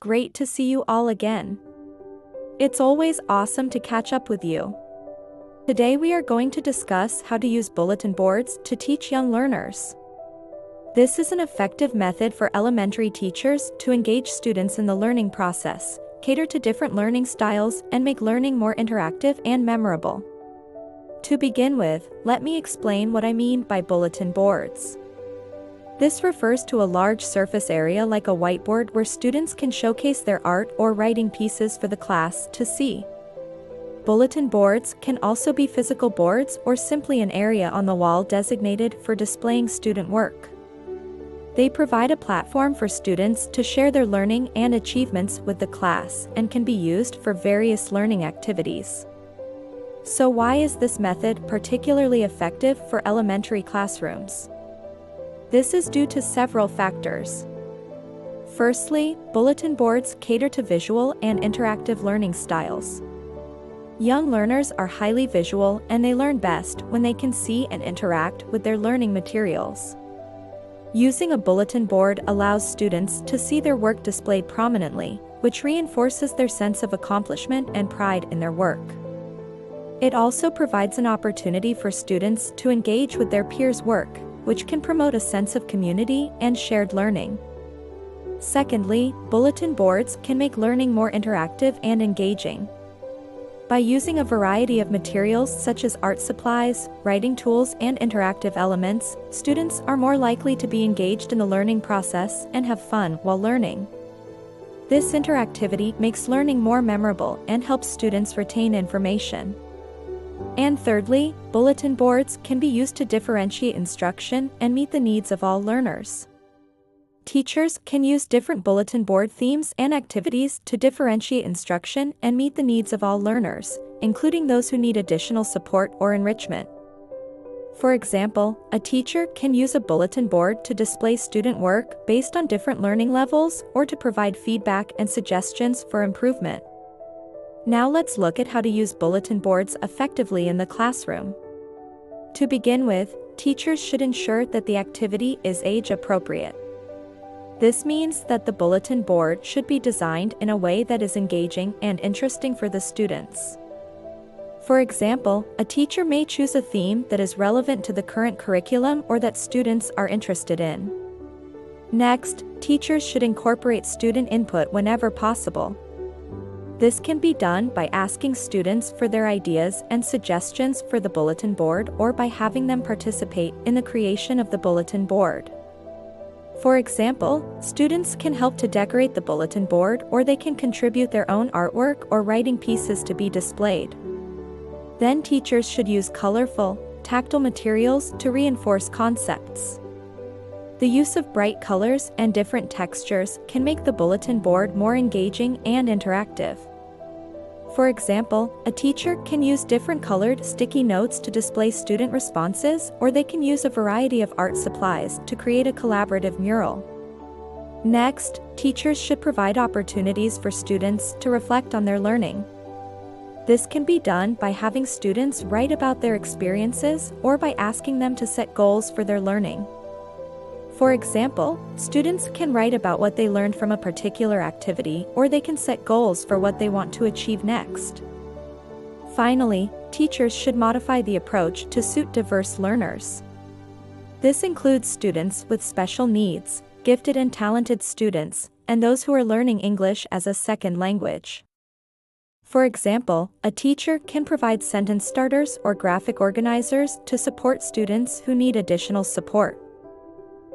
Great to see you all again. It's always awesome to catch up with you. Today we are going to discuss how to use bulletin boards to teach young learners. This is an effective method for elementary teachers to engage students in the learning process, cater to different learning styles, and make learning more interactive and memorable. To begin with, let me explain what I mean by bulletin boards. This refers to a large surface area like a whiteboard where students can showcase their art or writing pieces for the class to see. Bulletin boards can also be physical boards or simply an area on the wall designated for displaying student work. They provide a platform for students to share their learning and achievements with the class and can be used for various learning activities. So why is this method particularly effective for elementary classrooms? This is due to several factors. Firstly, bulletin boards cater to visual and interactive learning styles. Young learners are highly visual and they learn best when they can see and interact with their learning materials. Using a bulletin board allows students to see their work displayed prominently, which reinforces their sense of accomplishment and pride in their work. It also provides an opportunity for students to engage with their peers' work, which can promote a sense of community and shared learning. Secondly, bulletin boards can make learning more interactive and engaging. By using a variety of materials such as art supplies, writing tools, and interactive elements, students are more likely to be engaged in the learning process and have fun while learning. This interactivity makes learning more memorable and helps students retain information. And thirdly, bulletin boards can be used to differentiate instruction and meet the needs of all learners. Teachers can use different bulletin board themes and activities to differentiate instruction and meet the needs of all learners, including those who need additional support or enrichment. For example, a teacher can use a bulletin board to display student work based on different learning levels or to provide feedback and suggestions for improvement. Now let's look at how to use bulletin boards effectively in the classroom. To begin with, teachers should ensure that the activity is age-appropriate. This means that the bulletin board should be designed in a way that is engaging and interesting for the students. For example, a teacher may choose a theme that is relevant to the current curriculum or that students are interested in. Next, teachers should incorporate student input whenever possible. This can be done by asking students for their ideas and suggestions for the bulletin board or by having them participate in the creation of the bulletin board. For example, students can help to decorate the bulletin board or they can contribute their own artwork or writing pieces to be displayed. Then teachers should use colorful, tactile materials to reinforce concepts. The use of bright colors and different textures can make the bulletin board more engaging and interactive. For example, a teacher can use different colored sticky notes to display student responses, or they can use a variety of art supplies to create a collaborative mural. Next, teachers should provide opportunities for students to reflect on their learning. This can be done by having students write about their experiences or by asking them to set goals for their learning. For example, students can write about what they learned from a particular activity, or they can set goals for what they want to achieve next. Finally, teachers should modify the approach to suit diverse learners. This includes students with special needs, gifted and talented students, and those who are learning English as a second language. For example, a teacher can provide sentence starters or graphic organizers to support students who need additional support.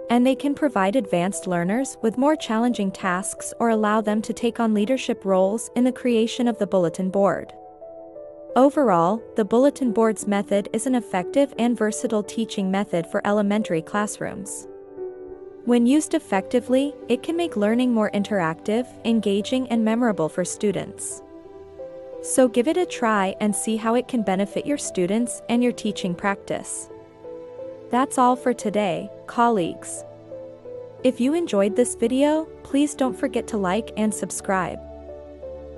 And they can provide advanced learners with more challenging tasks or allow them to take on leadership roles in the creation of the bulletin board. Overall, the bulletin boards method is an effective and versatile teaching method for elementary classrooms. When used effectively, it can make learning more interactive, engaging, and memorable for students. So give it a try and see how it can benefit your students and your teaching practice. That's all for today, colleagues. If you enjoyed this video, please don't forget to like and subscribe.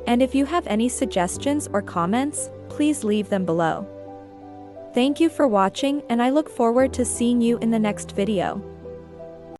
And if you have any suggestions or comments, please leave them below. Thank you for watching, and I look forward to seeing you in the next video.